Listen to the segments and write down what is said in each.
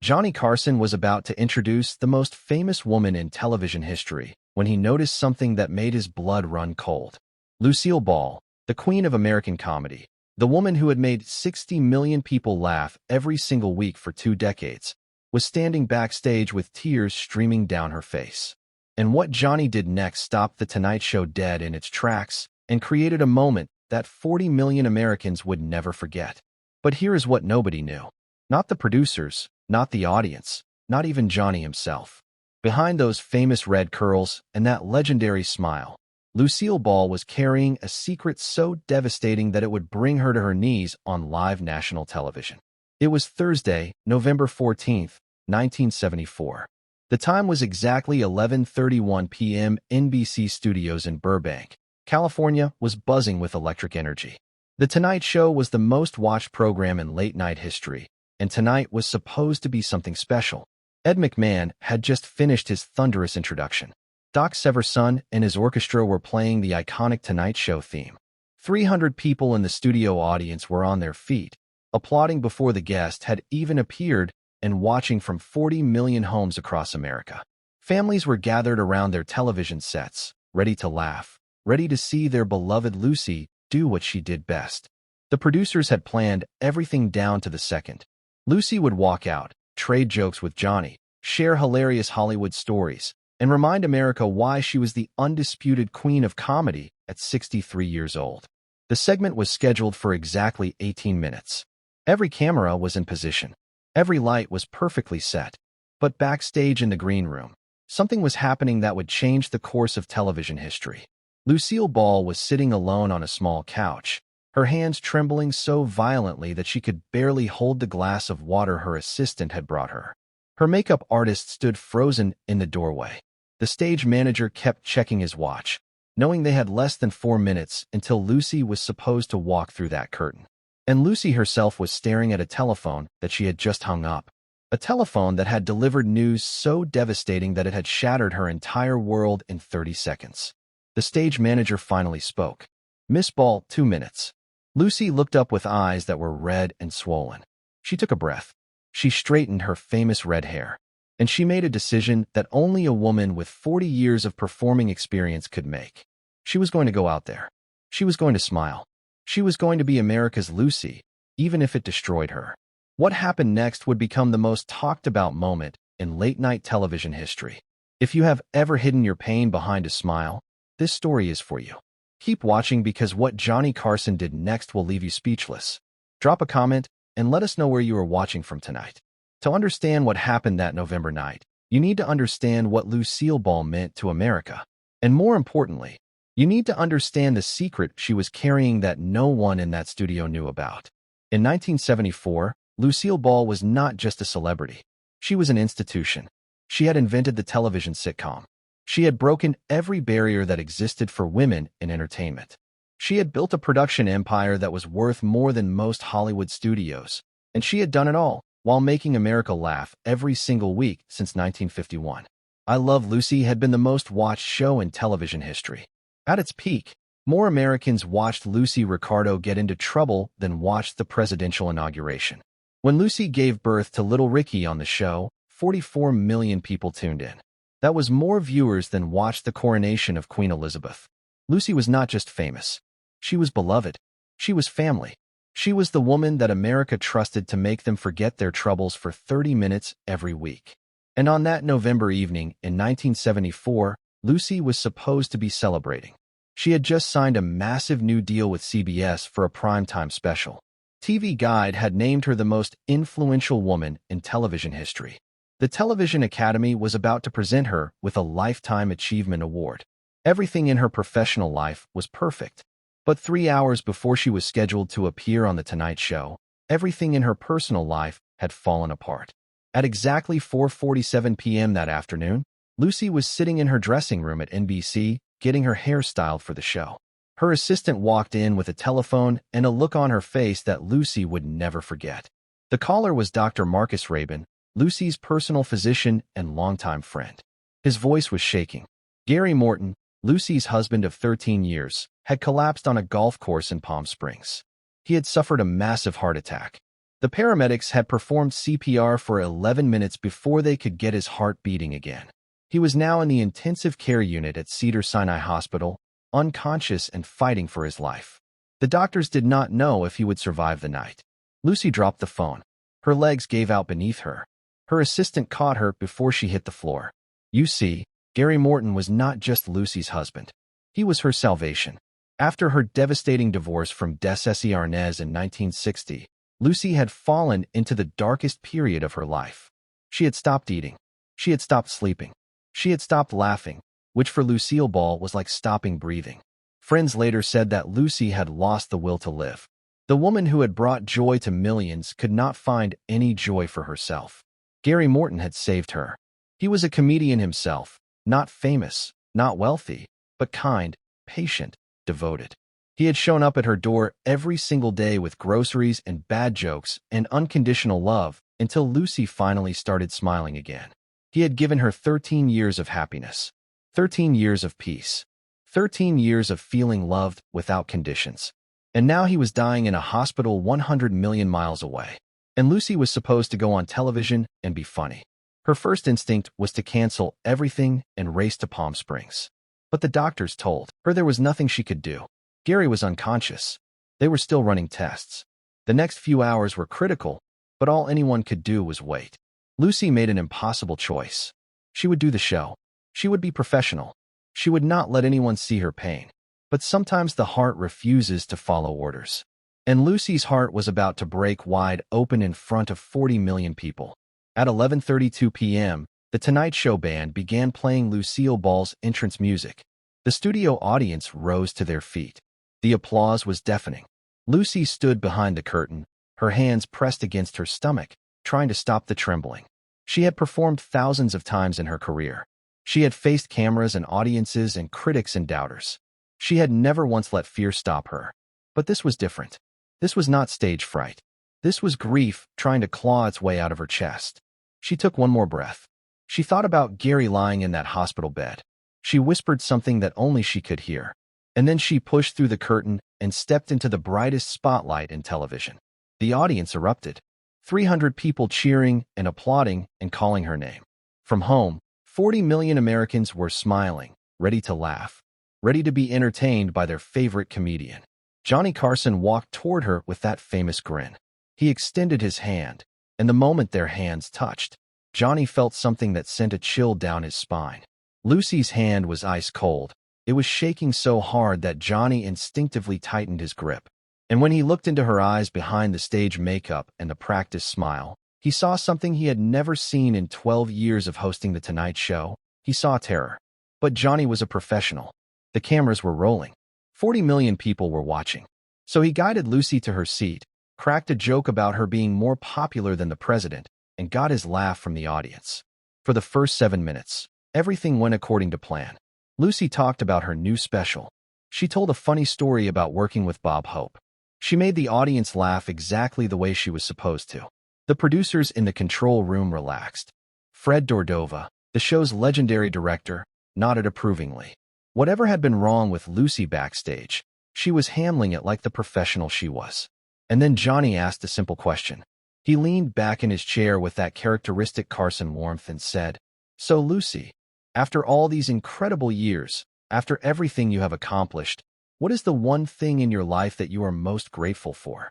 Johnny Carson was about to introduce the most famous woman in television history when he noticed something that made his blood run cold. Lucille Ball, the queen of American comedy, the woman who had made 60 million people laugh every single week for 2 decades, was standing backstage with tears streaming down her face. And what Johnny did next stopped The Tonight Show dead in its tracks and created a moment that 40 million Americans would never forget. But here is what nobody knew. Not the producers, not the audience, not even Johnny himself. Behind those famous red curls and that legendary smile, Lucille Ball was carrying a secret so devastating that it would bring her to her knees on live national television. It was Thursday, November 14th, 1974. The time was exactly 11:31 p.m. NBC Studios in Burbank, California was buzzing with electric energy. The Tonight Show was the most watched program in late-night history, and tonight was supposed to be something special. Ed McMahon had just finished his thunderous introduction. Doc Severinsen and his orchestra were playing the iconic Tonight Show theme. 300 people in the studio audience were on their feet, applauding before the guest had even appeared and watching from 40 million homes across America. Families were gathered around their television sets, ready to laugh, ready to see their beloved Lucy do what she did best. The producers had planned everything down to the second. Lucy would walk out, trade jokes with Johnny, share hilarious Hollywood stories, and remind America why she was the undisputed queen of comedy at 63 years old. The segment was scheduled for exactly 18 minutes. Every camera was in position. Every light was perfectly set. But backstage in the green room, something was happening that would change the course of television history. Lucille Ball was sitting alone on a small couch, her hands trembling so violently that she could barely hold the glass of water her assistant had brought her. Her makeup artist stood frozen in the doorway. The stage manager kept checking his watch, knowing they had less than 4 minutes until Lucy was supposed to walk through that curtain. And Lucy herself was staring at a telephone that she had just hung up. A telephone that had delivered news so devastating that it had shattered her entire world in 30 seconds. The stage manager finally spoke. "Miss Ball, 2 minutes." Lucy looked up with eyes that were red and swollen. She took a breath. She straightened her famous red hair. And she made a decision that only a woman with 40 years of performing experience could make. She was going to go out there. She was going to smile. She was going to be America's Lucy, even if it destroyed her. What happened next would become the most talked about moment in late-night television history. If you have ever hidden your pain behind a smile, this story is for you. Keep watching because what Johnny Carson did next will leave you speechless. Drop a comment and let us know where you are watching from tonight. To understand what happened that November night, you need to understand what Lucille Ball meant to America. And more importantly, you need to understand the secret she was carrying that no one in that studio knew about. In 1974, Lucille Ball was not just a celebrity. She was an institution. She had invented the television sitcom. She had broken every barrier that existed for women in entertainment. She had built a production empire that was worth more than most Hollywood studios. And she had done it all while making America laugh every single week since 1951. I Love Lucy had been the most watched show in television history. At its peak, more Americans watched Lucy Ricardo get into trouble than watched the presidential inauguration. When Lucy gave birth to little Ricky on the show, 44 million people tuned in. That was more viewers than watched the coronation of Queen Elizabeth. Lucy was not just famous. She was beloved. She was family. She was the woman that America trusted to make them forget their troubles for 30 minutes every week. And on that November evening in 1974, Lucy was supposed to be celebrating. She had just signed a massive new deal with CBS for a primetime special. TV Guide had named her the most influential woman in television history. The Television Academy was about to present her with a Lifetime Achievement Award. Everything in her professional life was perfect. But 3 hours before she was scheduled to appear on The Tonight Show, everything in her personal life had fallen apart. At exactly 4:47 p.m. that afternoon, Lucy was sitting in her dressing room at NBC, getting her hair styled for the show. Her assistant walked in with a telephone and a look on her face that Lucy would never forget. The caller was Dr. Marcus Rabin, Lucy's personal physician and longtime friend. His voice was shaking. Gary Morton, Lucy's husband of 13 years, had collapsed on a golf course in Palm Springs. He had suffered a massive heart attack. The paramedics had performed CPR for 11 minutes before they could get his heart beating again. He was now in the intensive care unit at Cedars-Sinai Hospital, unconscious and fighting for his life. The doctors did not know if he would survive the night. Lucy dropped the phone. Her legs gave out beneath her. Her assistant caught her before she hit the floor. You see, Gary Morton was not just Lucy's husband. He was her salvation. After her devastating divorce from Desessi Arnaz in 1960, Lucy had fallen into the darkest period of her life. She had stopped eating. She had stopped sleeping. She had stopped laughing, which for Lucille Ball was like stopping breathing. Friends later said that Lucy had lost the will to live. The woman who had brought joy to millions could not find any joy for herself. Gary Morton had saved her. He was a comedian himself, not famous, not wealthy, but kind, patient, devoted. He had shown up at her door every single day with groceries and bad jokes and unconditional love until Lucy finally started smiling again. He had given her 13 years of happiness, 13 years of peace, 13 years of feeling loved without conditions. And now he was dying in a hospital 100 million miles away. And Lucy was supposed to go on television and be funny. Her first instinct was to cancel everything and race to Palm Springs. But the doctors told her there was nothing she could do. Gary was unconscious. They were still running tests. The next few hours were critical, but all anyone could do was wait. Lucy made an impossible choice. She would do the show. She would be professional. She would not let anyone see her pain. But sometimes the heart refuses to follow orders. And Lucy's heart was about to break wide open in front of 40 million people. At 11:32 p.m., the Tonight Show band began playing Lucille Ball's entrance music. The studio audience rose to their feet. The applause was deafening. Lucy stood behind the curtain, her hands pressed against her stomach, trying to stop the trembling. She had performed thousands of times in her career. She had faced cameras and audiences and critics and doubters. She had never once let fear stop her. But this was different. This was not stage fright. This was grief trying to claw its way out of her chest. She took one more breath. She thought about Gary lying in that hospital bed. She whispered something that only she could hear. And then she pushed through the curtain and stepped into the brightest spotlight in television. The audience erupted. 300 people cheering and applauding and calling her name. From home, 40 million Americans were smiling, ready to laugh, ready to be entertained by their favorite comedian. Johnny Carson walked toward her with that famous grin. He extended his hand, and the moment their hands touched, Johnny felt something that sent a chill down his spine. Lucy's hand was ice cold. It was shaking so hard that Johnny instinctively tightened his grip. And when he looked into her eyes behind the stage makeup and the practiced smile, he saw something he had never seen in 12 years of hosting The Tonight Show. He saw terror. But Johnny was a professional. The cameras were rolling. 40 million people were watching. So he guided Lucy to her seat, cracked a joke about her being more popular than the president, and got his laugh from the audience. For the first 7 minutes, everything went according to plan. Lucy talked about her new special. She told a funny story about working with Bob Hope. She made the audience laugh exactly the way she was supposed to. The producers in the control room relaxed. Fred Dordova, the show's legendary director, nodded approvingly. Whatever had been wrong with Lucy backstage, she was handling it like the professional she was. And then Johnny asked a simple question. He leaned back in his chair with that characteristic Carson warmth and said, "So Lucy, after all these incredible years, after everything you have accomplished, what is the one thing in your life that you are most grateful for?"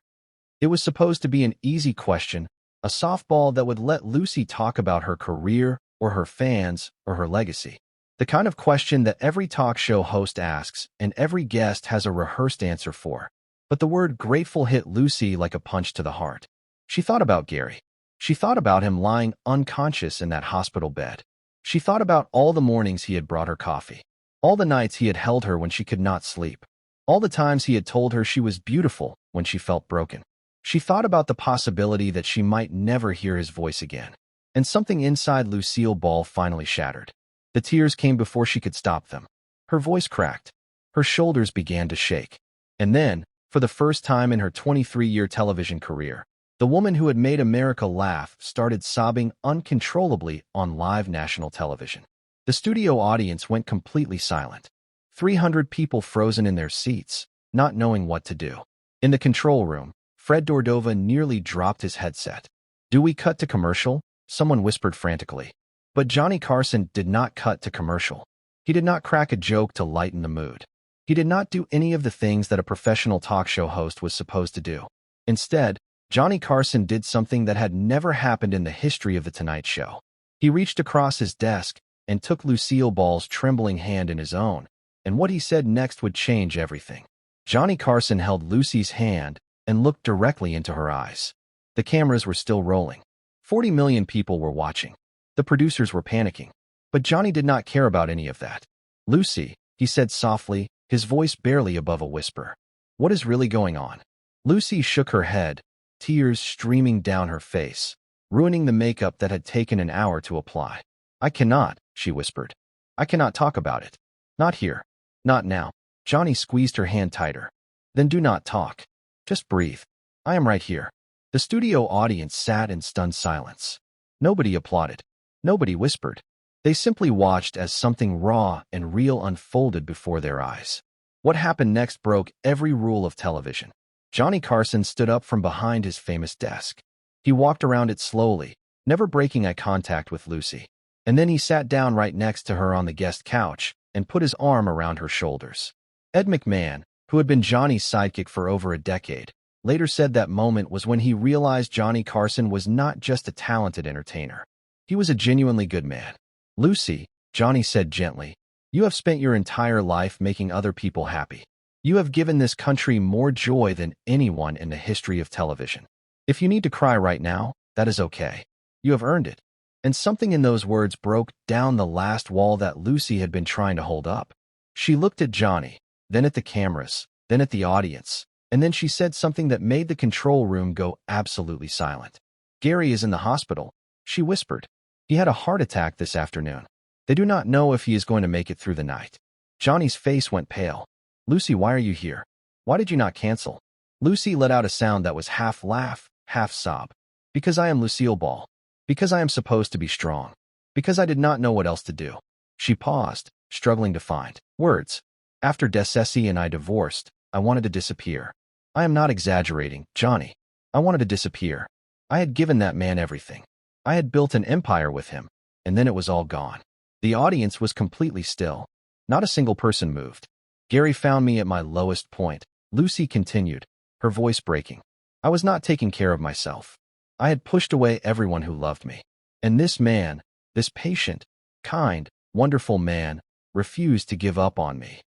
It was supposed to be an easy question, a softball that would let Lucy talk about her career or her fans or her legacy. The kind of question that every talk show host asks and every guest has a rehearsed answer for. But the word grateful hit Lucy like a punch to the heart. She thought about Gary. She thought about him lying unconscious in that hospital bed. She thought about all the mornings he had brought her coffee, all the nights he had held her when she could not sleep, all the times he had told her she was beautiful when she felt broken. She thought about the possibility that she might never hear his voice again. And something inside Lucille Ball finally shattered. The tears came before she could stop them. Her voice cracked. Her shoulders began to shake. And then, for the first time in her 23-year television career, the woman who had made America laugh started sobbing uncontrollably on live national television. The studio audience went completely silent. 300 people frozen in their seats, not knowing what to do. In the control room, Fred Cordova nearly dropped his headset. "Do we cut to commercial?" someone whispered frantically. But Johnny Carson did not cut to commercial. He did not crack a joke to lighten the mood. He did not do any of the things that a professional talk show host was supposed to do. Instead, Johnny Carson did something that had never happened in the history of The Tonight Show. He reached across his desk and took Lucille Ball's trembling hand in his own, and what he said next would change everything. Johnny Carson held Lucy's hand and looked directly into her eyes. The cameras were still rolling. 40 million people were watching. The producers were panicking. But Johnny did not care about any of that. "Lucy," he said softly, his voice barely above a whisper. "What is really going on?" Lucy shook her head, tears streaming down her face, ruining the makeup that had taken an hour to apply. "I cannot," she whispered. "I cannot talk about it. Not here. Not now." Johnny squeezed her hand tighter. "Then do not talk. Just breathe. I am right here." The studio audience sat in stunned silence. Nobody applauded. Nobody whispered. They simply watched as something raw and real unfolded before their eyes. What happened next broke every rule of television. Johnny Carson stood up from behind his famous desk. He walked around it slowly, never breaking eye contact with Lucy. And then he sat down right next to her on the guest couch and put his arm around her shoulders. Ed McMahon, who had been Johnny's sidekick for over a decade, later said that moment was when he realized Johnny Carson was not just a talented entertainer. He was a genuinely good man. "Lucy," Johnny said gently, "you have spent your entire life making other people happy. You have given this country more joy than anyone in the history of television. If you need to cry right now, that is okay. You have earned it." And something in those words broke down the last wall that Lucy had been trying to hold up. She looked at Johnny, then at the cameras, then at the audience, and then she said something that made the control room go absolutely silent. "Gary is in the hospital," she whispered. "He had a heart attack this afternoon. They do not know if he is going to make it through the night." Johnny's face went pale. "Lucy, why are you here? Why did you not cancel?" Lucy let out a sound that was half laugh, half sob. "Because I am Lucille Ball. Because I am supposed to be strong. Because I did not know what else to do." She paused, struggling to find words. "After Ceci and I divorced, I wanted to disappear. I am not exaggerating, Johnny. I wanted to disappear. I had given that man everything. I had built an empire with him, and then it was all gone." The audience was completely still. Not a single person moved. "Gary found me at my lowest point," Lucy continued, her voice breaking. "I was not taking care of myself. I had pushed away everyone who loved me. And this man, this patient, kind, wonderful man, refused to give up on me."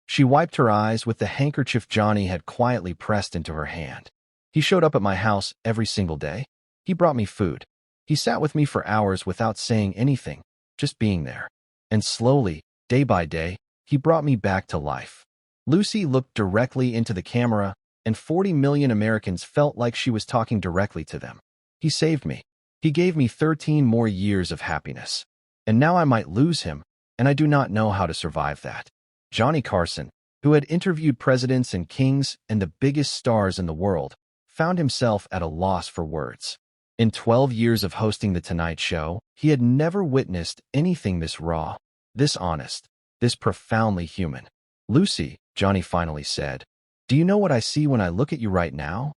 She wiped her eyes with the handkerchief Johnny had quietly pressed into her hand. "He showed up at my house every single day. He brought me food. He sat with me for hours without saying anything, just being there. And slowly, day by day, he brought me back to life." Lucy looked directly into the camera, and 40 million Americans felt like she was talking directly to them. "He saved me. He gave me 13 more years of happiness. And now I might lose him, and I do not know how to survive that." Johnny Carson, who had interviewed presidents and kings and the biggest stars in the world, found himself at a loss for words. In 12 years of hosting The Tonight Show, he had never witnessed anything this raw, this honest, this profoundly human. "Lucy," Johnny finally said, "do you know what I see when I look at you right now?"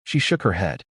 She shook her head.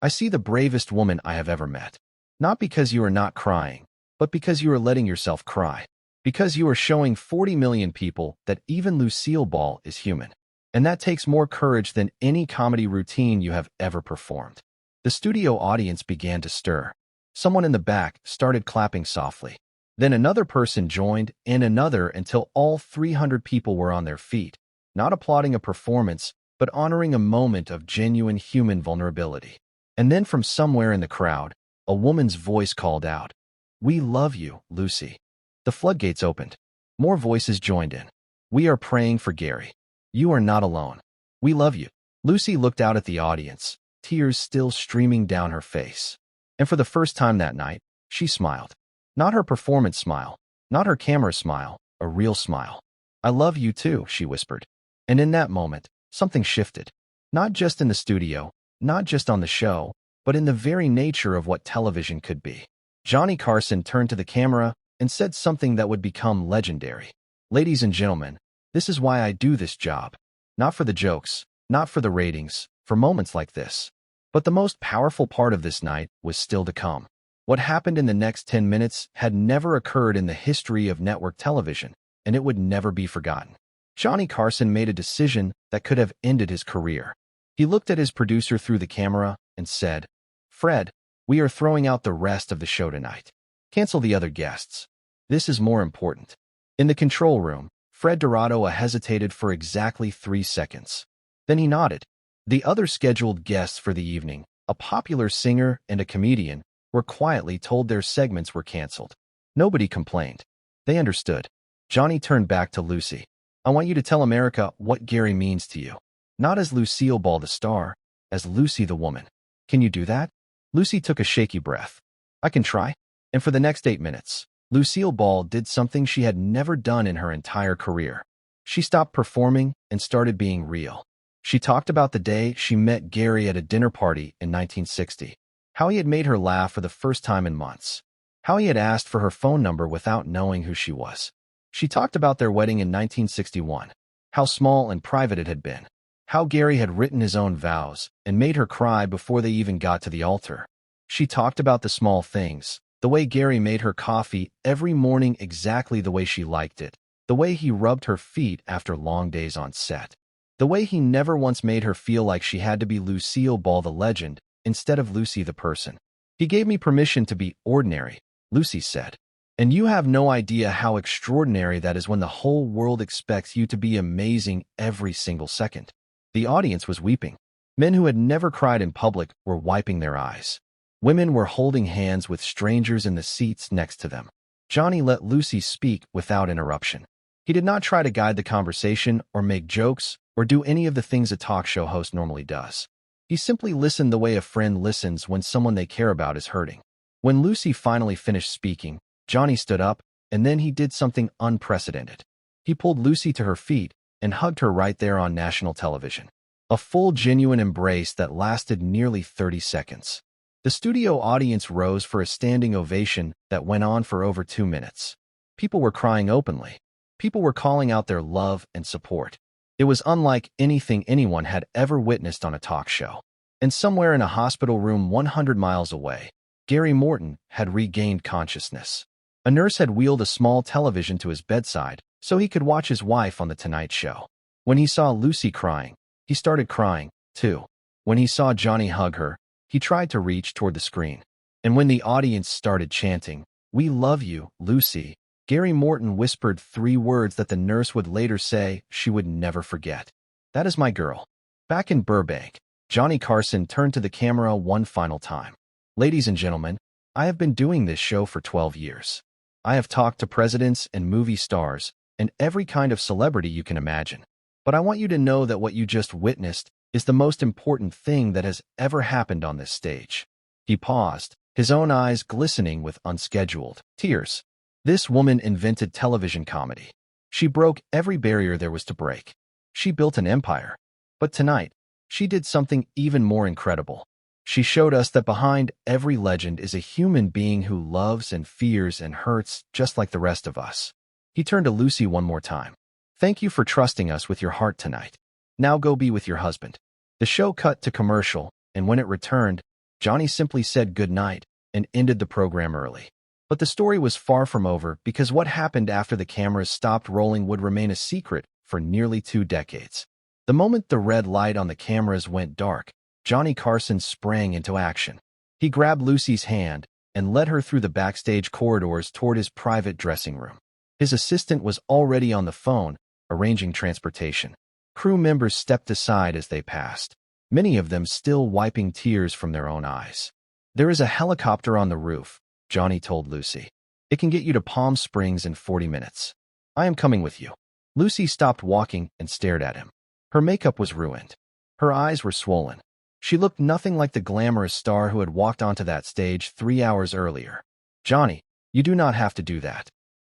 "I see the bravest woman I have ever met. Not because you are not crying, but because you are letting yourself cry. Because you are showing 40 million people that even Lucille Ball is human. And that takes more courage than any comedy routine you have ever performed." The studio audience began to stir. Someone in the back started clapping softly. Then another person joined, and another, until all 300 people were on their feet, not applauding a performance, but honoring a moment of genuine human vulnerability. And then from somewhere in the crowd, a woman's voice called out, "We love you, Lucy." The floodgates opened. More voices joined in. "We are praying for Gary. You are not alone. We love you." Lucy looked out at the audience, tears still streaming down her face. And for the first time that night, she smiled. Not her performance smile, not her camera smile, a real smile. "I love you too," she whispered. And in that moment, something shifted. Not just in the studio, not just on the show, but in the very nature of what television could be. Johnny Carson turned to the camera and said something that would become legendary. "Ladies and gentlemen, this is why I do this job. Not for the jokes, not for the ratings, for moments like this. But the most powerful part of this night was still to come. What happened in the next 10 minutes had never occurred in the history of network television, and it would never be forgotten. Johnny Carson made a decision that could have ended his career. He looked at his producer through the camera and said, "Fred, we are throwing out the rest of the show tonight. Cancel the other guests. This is more important." In the control room, Fred Dorado hesitated for exactly 3 seconds. Then he nodded. The other scheduled guests for the evening, a popular singer and a comedian, were quietly told their segments were canceled. Nobody complained. They understood. Johnny turned back to Lucy. "I want you to tell America what Gary means to you. Not as Lucille Ball the star, as Lucy the woman. Can you do that?" Lucy took a shaky breath. "I can try." And for the next 8 minutes, Lucille Ball did something she had never done in her entire career. She stopped performing and started being real. She talked about the day she met Gary at a dinner party in 1960, how he had made her laugh for the first time in months, how he had asked for her phone number without knowing who she was. She talked about their wedding in 1961, how small and private it had been, how Gary had written his own vows and made her cry before they even got to the altar. She talked about the small things, the way Gary made her coffee every morning exactly the way she liked it, the way he rubbed her feet after long days on set, the way he never once made her feel like she had to be Lucille Ball the legend instead of Lucy the person. "He gave me permission to be ordinary," Lucy said. "And you have no idea how extraordinary that is when the whole world expects you to be amazing every single second." The audience was weeping. Men who had never cried in public were wiping their eyes. Women were holding hands with strangers in the seats next to them. Johnny let Lucy speak without interruption. He did not try to guide the conversation or make jokes or do any of the things a talk show host normally does. He simply listened the way a friend listens when someone they care about is hurting. When Lucy finally finished speaking, Johnny stood up, and then he did something unprecedented. He pulled Lucy to her feet and hugged her right there on national television. A full, genuine embrace that lasted nearly 30 seconds. The studio audience rose for a standing ovation that went on for over 2 minutes. People were crying openly. People were calling out their love and support. It was unlike anything anyone had ever witnessed on a talk show. And somewhere in a hospital room 100 miles away, Gary Morton had regained consciousness. A nurse had wheeled a small television to his bedside so he could watch his wife on The Tonight Show. When he saw Lucy crying, he started crying, too. When he saw Johnny hug her, he tried to reach toward the screen. And when the audience started chanting, "We love you, Lucy," Gary Morton whispered 3 words that the nurse would later say she would never forget. "That is my girl." Back in Burbank, Johnny Carson turned to the camera one final time. "Ladies and gentlemen, I have been doing this show for 12 years. I have talked to presidents and movie stars and every kind of celebrity you can imagine. But I want you to know that what you just witnessed is the most important thing that has ever happened on this stage." He paused, his own eyes glistening with unscheduled tears. This woman invented television comedy. She broke every barrier there was to break. She built an empire. But tonight, she did something even more incredible. She showed us that behind every legend is a human being who loves and fears and hurts just like the rest of us. He turned to Lucy one more time. "Thank you for trusting us with your heart tonight. Now go be with your husband." The show cut to commercial, and when it returned, Johnny simply said good night and ended the program early. But the story was far from over because what happened after the cameras stopped rolling would remain a secret for nearly 2 decades. The moment the red light on the cameras went dark, Johnny Carson sprang into action. He grabbed Lucy's hand and led her through the backstage corridors toward his private dressing room. His assistant was already on the phone, arranging transportation. Crew members stepped aside as they passed, many of them still wiping tears from their own eyes. "There is a helicopter on the roof," Johnny told Lucy. "It can get you to Palm Springs in 40 minutes. I am coming with you." Lucy stopped walking and stared at him. Her makeup was ruined. Her eyes were swollen. She looked nothing like the glamorous star who had walked onto that stage 3 hours earlier. "Johnny, you do not have to do that."